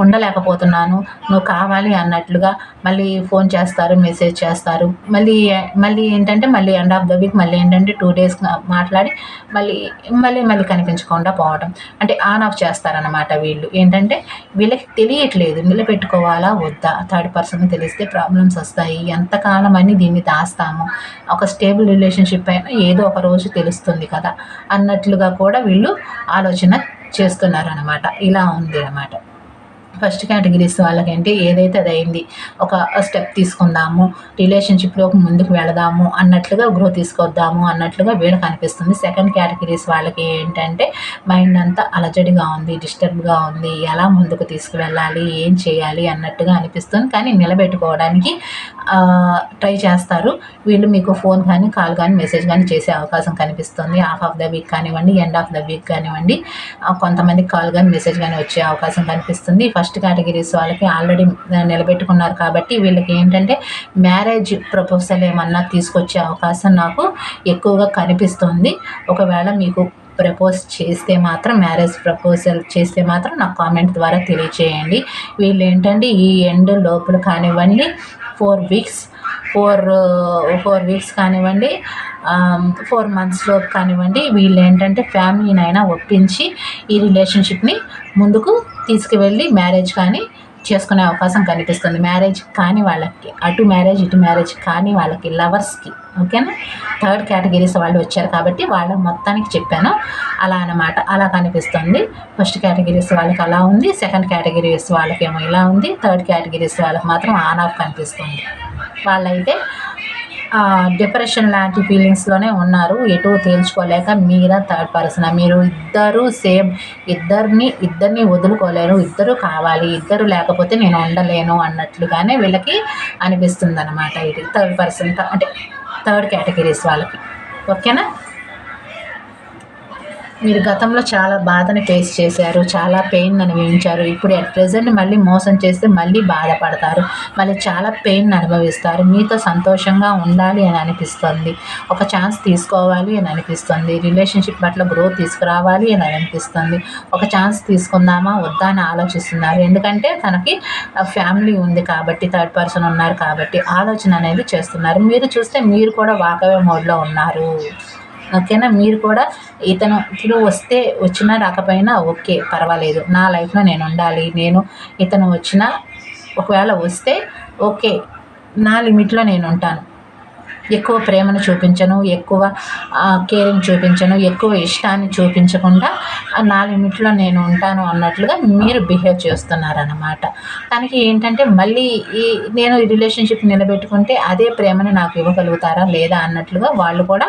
ఉండలేకపోతున్నాను, నువ్వు కావాలి అన్నట్లుగా మళ్ళీ ఫోన్ చేస్తారు, మెసేజ్ చేస్తారు. మళ్ళీ ఏంటంటే మళ్ళీ ఎండ్ ఆఫ్ ద వీక్ మళ్ళీ ఏంటంటే 2 days మాట్లాడి మళ్ళీ కనిపించకుండా పోవడం, అంటే ఆన్ ఆఫ్ చేస్తారనమాట. వీళ్ళు ఏంటంటే వీళ్ళకి తెలియట్లేదు నిలబెట్టుకోవాలా వద్దా. థర్డ్ పర్సన్ తెలిస్తే ప్రాబ్లమ్స్ వస్తాయి, ఎంతకాలం అని దీన్ని దాస్తాము, ఒక స్టేబుల్ రిలేషన్షిప్ అయినా ఏదో ఒక రోజు తెలుస్తుంది కదా అన్నట్లుగా కూడా వీళ్ళు ఆలోచన చేస్తున్నారనమాట. ఇలా ఉంది అన్నమాట. ఫస్ట్ కేటగిరీస్ వాళ్ళకేంటి ఏదైతే అది అయింది, ఒక స్టెప్ తీసుకుందాము, రిలేషన్షిప్లోకి ముందుకు వెళదాము అన్నట్లుగా గ్రోత్ తీసుకొద్దాము అన్నట్లుగా వీళ్ళకి అనిపిస్తుంది. సెకండ్ కేటగిరీస్ వాళ్ళకి ఏంటంటే మైండ్ అంతా అలజడిగా ఉంది, డిస్టర్బ్గా ఉంది, ఎలా ముందుకు తీసుకువెళ్ళాలి, ఏం చేయాలి అన్నట్టుగా అనిపిస్తుంది. కానీ నిలబెట్టుకోవడానికి ట్రై చేస్తారు వీళ్ళు. మీకు ఫోన్ కానీ, కాల్ కానీ, మెసేజ్ కానీ చేసే అవకాశం కనిపిస్తుంది. హాఫ్ ఆఫ్ ద వీక్ కానివ్వండి, ఎండ్ ఆఫ్ ద వీక్ కానివ్వండి, కొంతమందికి కాల్ కానీ, మెసేజ్ కానీ వచ్చే అవకాశం కనిపిస్తుంది. ఫస్ట్ కేటగిరీస్ వాళ్ళకి ఆల్రెడీ నిలబెట్టుకున్నారు కాబట్టి వీళ్ళకి ఏంటంటే మ్యారేజ్ ప్రపోజల్ ఏమన్నా తీసుకొచ్చే అవకాశం నాకు ఎక్కువగా కనిపిస్తుంది. ఒకవేళ మీకు ప్రపోజ్ చేస్తే మాత్రం, మ్యారేజ్ ప్రపోజల్ చేస్తే మాత్రం నాకు కామెంట్ ద్వారా తెలియచేయండి. వీళ్ళు ఏంటంటే ఈ ఎండ్ లోపల కానివ్వండి, 4 weeks కానివ్వండి, 4 months లోపు కానివ్వండి, వీళ్ళు ఏంటంటే ఫ్యామిలీనైనా ఒప్పించి ఈ రిలేషన్షిప్ని ముందుకు తీసుకువెళ్ళి మ్యారేజ్ కానీ చేసుకునే అవకాశం కనిపిస్తుంది. మ్యారేజ్ కాని వాళ్ళకి, అటు మ్యారేజ్ ఇటు మ్యారేజ్ కాని వాళ్ళకి, లవర్స్కి. ఓకేనా, థర్డ్ కేటగిరీస్ వాళ్ళు వచ్చారు కాబట్టి వాళ్ళ మొత్తానికి చెప్పాను. అలా అన్నమాట, అలా కనిపిస్తుంది. ఫస్ట్ కేటగిరీస్ వాళ్ళకి అలా ఉంది, సెకండ్ కేటగిరీస్ వాళ్ళకేమో ఇలా ఉంది, థర్డ్ కేటగిరీస్ వాళ్ళకి మాత్రం ఆన్ ఆఫ్ కనిపిస్తుంది. వాళ్ళైతే డిప్రెషన్ లాంటి ఫీలింగ్స్లోనే ఉన్నారు, ఎటు తేల్చుకోలేక. మీరా థర్డ్ పర్సన్, మీరు ఇద్దరు సేమ్, ఇద్దరిని వదులుకోలేరు, ఇద్దరు కావాలి, ఇద్దరు లేకపోతే నేను ఉండలేను అన్నట్లుగానే వీళ్ళకి అనిపిస్తుంది అనమాట. ఇది థర్డ్ పర్సన్, అంటే థర్డ్ కేటగిరీస్ వాళ్ళకి. ఓకేనా, మీరు గతంలో చాలా బాధని ఫేస్ చేశారు, చాలా పెయిన్ అనుభవించారు. ఇప్పుడు అట్ ప్రెజెంట్ మళ్ళీ మోసం చేస్తే మళ్ళీ బాధపడతారు, మళ్ళీ చాలా పెయిన్ అనుభవిస్తారు. మీతో సంతోషంగా ఉండాలి అని అనిపిస్తుంది, ఒక ఛాన్స్ తీసుకోవాలి అని అనిపిస్తుంది, రిలేషన్షిప్ పట్ల గ్రోత్ తీసుకురావాలి అని అనిపిస్తుంది. ఒక ఛాన్స్ తీసుకుందామా వద్దా అని ఆలోచిస్తున్నారు. ఎందుకంటే తనకి ఫ్యామిలీ ఉంది కాబట్టి, థర్డ్ పర్సన్ ఉన్నారు కాబట్టి ఆలోచన అనేది చేస్తున్నారు. మీరు చూస్తే మీరు కూడా వాకవే మోడ్లో ఉన్నారు. ఓకేనా, మీరు కూడా ఇతను వచ్చినా రాకపోయినా ఓకే పర్వాలేదు, నా లైఫ్లో నేను ఉండాలి, ఇతను వచ్చినా ఒకవేళ వస్తే ఓకే, నా లిమిట్లో నేను ఉంటాను, ఎక్కువ ప్రేమను చూపించను, ఎక్కువ కేరింగ్ చూపించను, ఎక్కువ ఇష్టాన్ని చూపించకుండా నా లిమిట్‌లో నేను ఉంటాను అన్నట్లుగా మీరు బిహేవ్ చేస్తున్నారనమాట. తనకి ఏంటంటే మళ్ళీ నేను ఈ రిలేషన్‌షిప్ నిలబెట్టుకుంటే అదే ప్రేమని నాకు ఇవ్వగలుగుతారా లేదా అన్నట్లుగా వాళ్ళు కూడా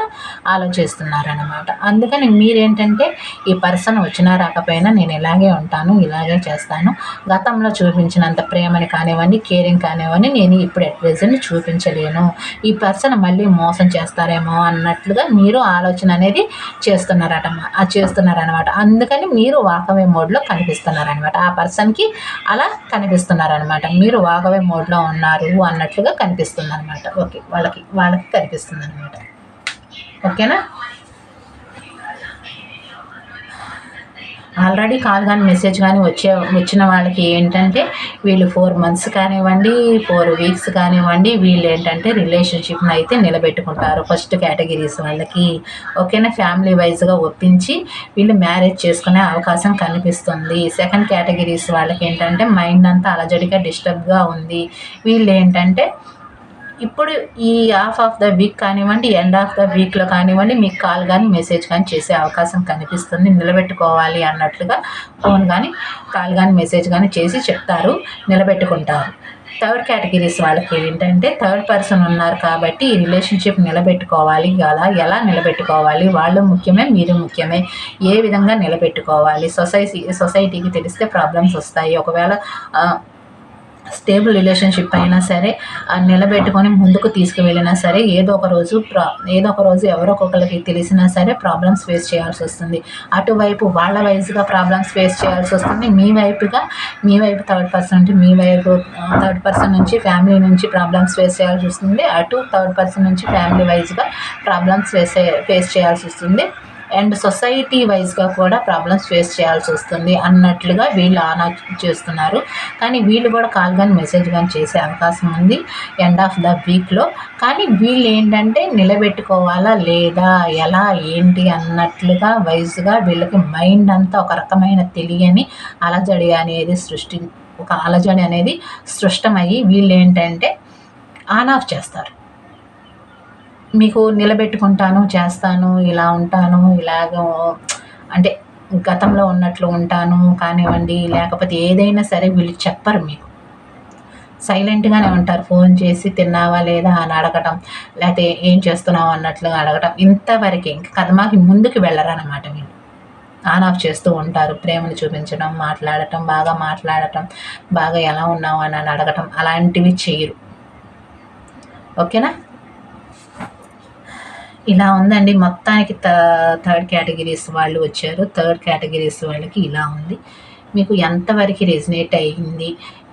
ఆలోచిస్తున్నారనమాట. అందుకని మీరేంటంటే ఈ పర్సన్ వచ్చినా రాకపోయినా నేను ఇలాగే ఉంటాను, ఇలాగే చేస్తాను. గతంలో చూపించినంత ప్రేమని కానివ్వండి, కేరింగ్ కానివ్వండి నేను ఇప్పుడు అట్ ప్రెజెంట్ చూపించలేను. ఈ పర్సన్ మళ్ళీ మోసం చేస్తారేమో అన్నట్లుగా మీరు ఆలోచన అనేది చేస్తున్నారనమాట. అందుకని మీరు వాకవే మోడ్‌లో కనిపిస్తున్నారనమాట. ఆ పర్సన్‌కి అలా కనిపిస్తున్నారనమాట. మీరు వాకవే మోడ్‌లో ఉన్నారు అన్నట్లుగా కనిపిస్తుందనమాట. ఓకే. వాళ్ళకి కనిపిస్తుందనమాట. ఓకేనా? ఆల్రెడీ కాల్ కానీ మెసేజ్ కానీ వచ్చిన వాళ్ళకి ఏంటంటే వీళ్ళు 4 మంత్స్ కానివ్వండి, 4 వీక్స్ కానివ్వండి, వీళ్ళు ఏంటంటే రిలేషన్షిప్ని అయితే నిలబెట్టుకుంటారు. ఫస్ట్ కేటగిరీస్ వాళ్ళకి ఓకేనా, ఫ్యామిలీ వైజ్గా ఒప్పించి వీళ్ళు మ్యారేజ్ చేసుకునే అవకాశం కనిపిస్తుంది. సెకండ్ కేటగిరీస్ వాళ్ళకి ఏంటంటే మైండ్ అంతా అలజడిగా డిస్టర్బ్గా ఉంది. వీళ్ళు ఏంటంటే ఇప్పుడు ఈ హాఫ్ ఆఫ్ ద వీక్ కానివ్వండి, ఎండ్ ఆఫ్ ద వీక్‌లో కానివ్వండి, మీకు కాల్ కానీ మెసేజ్ కానీ చేసే అవకాశం కనిపిస్తుంది. నిలబెట్టుకోవాలి అన్నట్లుగా ఫోన్ కానీ, కాల్ కానీ, మెసేజ్ కానీ చేసి చెప్తారు, నిలబెట్టుకుంటారు. థర్డ్ కేటగిరీస్ వాళ్ళకి ఏంటంటే థర్డ్ పర్సన్ ఉన్నారు కాబట్టి ఈ రిలేషన్షిప్ నిలబెట్టుకోవాలి. ఎలా నిలబెట్టుకోవాలి, వాళ్ళు ముఖ్యమే, మీరు ముఖ్యమే, ఏ విధంగా నిలబెట్టుకోవాలి, సొసైటీకి తెలిస్తే ప్రాబ్లమ్స్ వస్తాయి. ఒకవేళ స్టేబుల్ రిలేషన్షిప్ అయినా సరే నిలబెట్టుకొని ముందుకు తీసుకువెళ్ళినా సరే ఏదో ఒక రోజు ఎవరో ఒకరికి తెలిసినా సరే ప్రాబ్లమ్స్ ఫేస్ చేయాల్సి వస్తుంది. అటువైపు వాళ్ళ వైజ్గా ప్రాబ్లమ్స్ ఫేస్ చేయాల్సి వస్తుంది. మీ వైపు థర్డ్ పర్సన్ అంటే మీ వైపు థర్డ్ పర్సన్ నుంచి ఫ్యామిలీ నుంచి ప్రాబ్లమ్స్ ఫేస్ చేయాల్సి వస్తుంది. అటు థర్డ్ పర్సన్ నుంచి ఫ్యామిలీ వైజ్గా ప్రాబ్లమ్స్ ఫేస్ చేయాల్సి వస్తుంది. అండ్ సొసైటీ వైజ్గా కూడా ప్రాబ్లమ్స్ ఫేస్ చేయాల్సి వస్తుంది అన్నట్లుగా వీళ్ళు చేస్తున్నారు. కానీ వీళ్ళు కూడా కాల్ కానీ మెసేజ్ కానీ చేసే అవకాశం ఉంది ఎండ్ ఆఫ్ ద వీక్‌లో. కానీ వీళ్ళు ఏంటంటే నిలబెట్టుకోవాలా లేదా, ఎలా ఏంటి అన్నట్లుగా వైజ్గా వీళ్ళకి మైండ్ అంతా ఒక రకమైన తెలియని అలజడి అనేది సృష్టమయ్యి వీళ్ళు ఏంటంటే ఆన్ ఆఫ్ చేస్తారు. మీకు నిలబెట్టుకుంటాను, చేస్తాను, ఇలా ఉంటాను, అంటే గతంలో ఉన్నట్లు ఉంటాను కానివ్వండి, లేకపోతే ఏదైనా సరే వీళ్ళు చెప్పరు మీకు. సైలెంట్‌గానే ఉంటారు. ఫోన్ చేసి తిన్నావా లేదా అని అడగటం, లేకపోతే ఏం చేస్తున్నావు అన్నట్లుగా అడగటం, ఇంతవరకే. ఇంక కథమాకి ముందుకు వెళ్ళరనమాట వీళ్ళు. ఆన్ ఆఫ్ చేస్తూ ఉంటారు. ప్రేమను చూపించడం, బాగా ఎలా ఉన్నావు అని అడగటం అలాంటివి చేయరు. ఓకేనా? ఇలా ఉందండి మొత్తానికి. థర్డ్ కేటగిరీస్ వాళ్ళు వచ్చారు. థర్డ్ కేటగిరీస్ వాళ్ళకి ఇలా ఉంది. మీకు ఎంతవరకు రెజినేట్ అయ్యింది,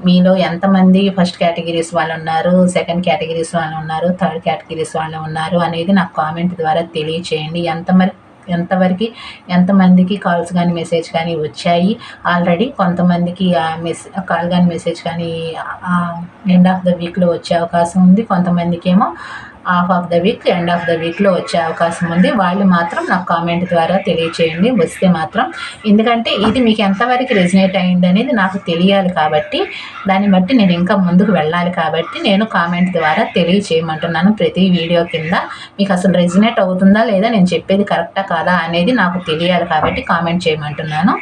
మీలో ఎంతమంది ఫస్ట్ కేటగిరీస్ వాళ్ళు ఉన్నారు, సెకండ్ కేటగిరీస్ వాళ్ళు ఉన్నారు, థర్డ్ కేటగిరీస్ వాళ్ళు ఉన్నారు అనేది నాకు కామెంట్ ద్వారా తెలియచేయండి. ఎంతమందికి కాల్స్ కానీ మెసేజ్ కానీ వచ్చాయి ఆల్రెడీ. కొంతమందికి కాల్ కానీ మెసేజ్ కానీ ఎండ్ ఆఫ్ ద వీక్‌లో వచ్చే అవకాశం ఉంది. కొంతమందికి ఏమో half of the week, end of the వీక్‌లో వచ్చే అవకాశం ఉంది. వాళ్ళు మాత్రం నాకు కామెంట్ ద్వారా తెలియచేయండి వస్తే మాత్రం. ఎందుకంటే ఇది మీకు ఎంతవరకు రెజినేట్ అయింది అనేది నాకు తెలియాలి కాబట్టి, దాన్ని బట్టి నేను ఇంకా ముందుకు వెళ్ళాలి కాబట్టి నేను కామెంట్ ద్వారా తెలియచేయమంటున్నాను. ప్రతి వీడియో కింద మీకు అసలు రెజినేట్ అవుతుందా లేదా, నేను చెప్పేది కరెక్టా కాదా అనేది నాకు తెలియాలి కాబట్టి కామెంట్ చేయమంటున్నాను.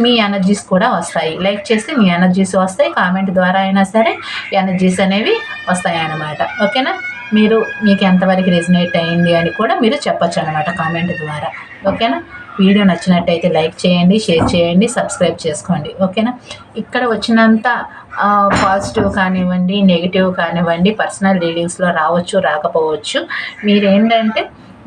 మీ ఎనర్జీస్ కూడా వస్తాయి. లైక్ చేస్తే మీ ఎనర్జీస్ వస్తాయి, కామెంట్ ద్వారా అయినా సరే ఎనర్జీస్ అనేవి వస్తాయి అన్నమాట. ఓకేనా? మీకు ఎంతవరకు రెజినేట్ అయింది అని కూడా మీరు చెప్పొచ్చు అనమాట కామెంట్ ద్వారా. ఓకేనా? వీడియో నచ్చినట్టయితే లైక్ చేయండి, షేర్ చేయండి, సబ్స్క్రైబ్ చేసుకోండి. ఓకేనా? ఇక్కడ వచ్చినంత పాజిటివ్ కానివ్వండి, నెగిటివ్ కానివ్వండి పర్సనల్ రీడింగ్స్లో రావచ్చు, రాకపోవచ్చు. మీరేంటంటే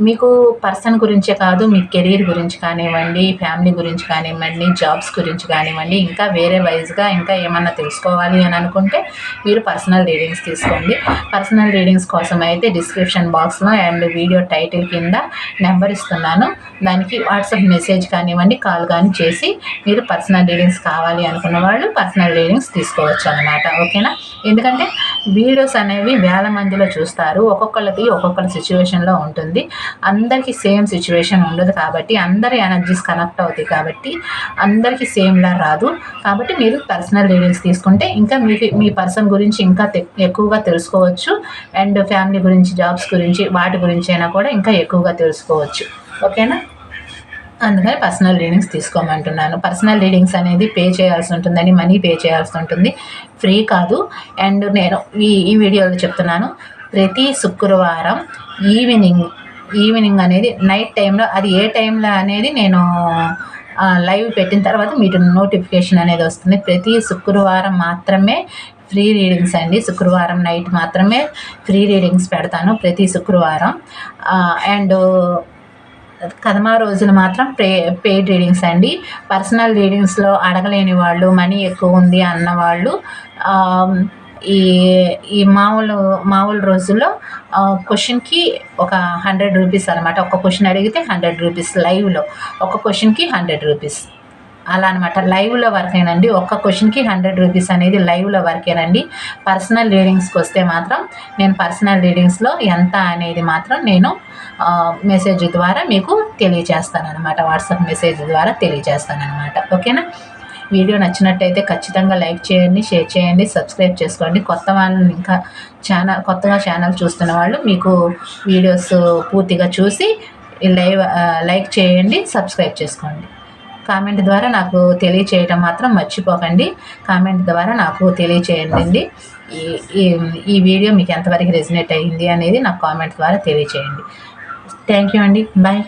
మీకు పర్సన్ గురించే కాదు, మీ కెరీర్ గురించి కానివ్వండి, ఫ్యామిలీ గురించి కానివ్వండి, జాబ్స్ గురించి కానివ్వండి, ఇంకా వేరే వైజ్గా ఇంకా ఏమన్నా తెలుసుకోవాలి అని అనుకుంటే మీరు పర్సనల్ రీడింగ్స్ తీసుకోండి. పర్సనల్ రీడింగ్స్ కోసం అయితే డిస్క్రిప్షన్ బాక్స్లో అండ్ వీడియో టైటిల్ కింద నెంబర్ ఇస్తున్నాను. దానికి వాట్సాప్ మెసేజ్ కానివ్వండి, కాల్ కానీ చేసి మీరు పర్సనల్ రీడింగ్స్ కావాలి అనుకున్న వాళ్ళు పర్సనల్ రీడింగ్స్ తీసుకోవచ్చు అన్నమాట. ఓకేనా? ఎందుకంటే వీడియోస్ అనేవి వేల మందిలో చూస్తారు. ఒక్కొక్కరి సిచ్యువేషన్లో ఉంటుంది. అందరికీ సేమ్ సిచ్యువేషన్ ఉండదు కాబట్టి, అందరి ఎనర్జీస్ కనెక్ట్ అవుతాయి కాబట్టి అందరికీ సేమ్లా రాదు. కాబట్టి మీరు పర్సనల్ రీడింగ్స్ తీసుకుంటే ఇంకా మీ పర్సన్ గురించి ఇంకా ఎక్కువగా తెలుసుకోవచ్చు. అండ్ ఫ్యామిలీ గురించి, జాబ్స్ గురించి, వాటి గురించి అయినా కూడా ఇంకా ఎక్కువగా తెలుసుకోవచ్చు. ఓకేనా? అందుకని పర్సనల్ రీడింగ్స్ తీసుకోమంటున్నాను. పర్సనల్ రీడింగ్స్ అనేది పే చేయాల్సి ఉంటుందని, మనీ పే చేయాల్సి ఉంటుంది, ఫ్రీ కాదు. అండ్ నేను ఈ వీడియోలో చెప్తున్నాను, ప్రతి శుక్రవారం ఈవినింగ్ అనేది నైట్ టైంలో, అది ఏ టైంలో అనేది నేను లైవ్ పెట్టిన తర్వాత మీకు నోటిఫికేషన్ అనేది వస్తుంది. ప్రతి శుక్రవారం మాత్రమే ఫ్రీ రీడింగ్స్ అండి. శుక్రవారం నైట్ మాత్రమే ఫ్రీ రీడింగ్స్ పెడతాను ప్రతి శుక్రవారం. అండ్ కదమా రోజులు మాత్రం పెయిడ్ రీడింగ్స్ అండి. పర్సనల్ రీడింగ్స్లో అడగలేని వాళ్ళు, మనీ ఎక్కువ ఉంది అన్నవాళ్ళు ఈ మామూలు రోజుల్లో క్వశ్చన్కి ఒక 100 రూపీస్ అనమాట. ఒక క్వశ్చన్ అడిగితే 100 రూపీస్ లైవ్లో, ఒక క్వశ్చన్కి 100 రూపీస్ అలా అనమాట. లైవ్లో వరకేనండి. ఒక్క క్వశ్చన్కి 100 రూపీస్ అనేది లైవ్లో వరకేనండి. పర్సనల్ రీడింగ్స్కి వస్తే మాత్రం నేను పర్సనల్ రీడింగ్స్లో ఎంత అనేది మాత్రం నేను మెసేజ్ ద్వారా మీకు తెలియజేస్తానన్నమాట. వాట్సాప్ మెసేజ్ ద్వారా తెలియజేస్తానన్నమాట. ఓకేనా? వీడియో నచ్చినట్టయితే ఖచ్చితంగా లైక్ చేయండి, షేర్ చేయండి, సబ్స్క్రైబ్ చేసుకోండి. కొత్త వాళ్ళని ఇంకా కొత్తగా ఛానల్ చూస్తున్న వాళ్ళు మీకు వీడియోస్ పూర్తిగా చూసి లైక్ చేయండి, సబ్స్క్రైబ్ చేసుకోండి. కామెంట్ ద్వారా నాకు తెలియచేయటం మాత్రం మర్చిపోకండి. కామెంట్ ద్వారా నాకు తెలియచేయండి. ఈ వీడియో మీకు ఎంతవరకు రెజినేట్ అయ్యింది అనేది నాకు కామెంట్ ద్వారా తెలియచేయండి. థ్యాంక్ యూ అండి. బాయ్.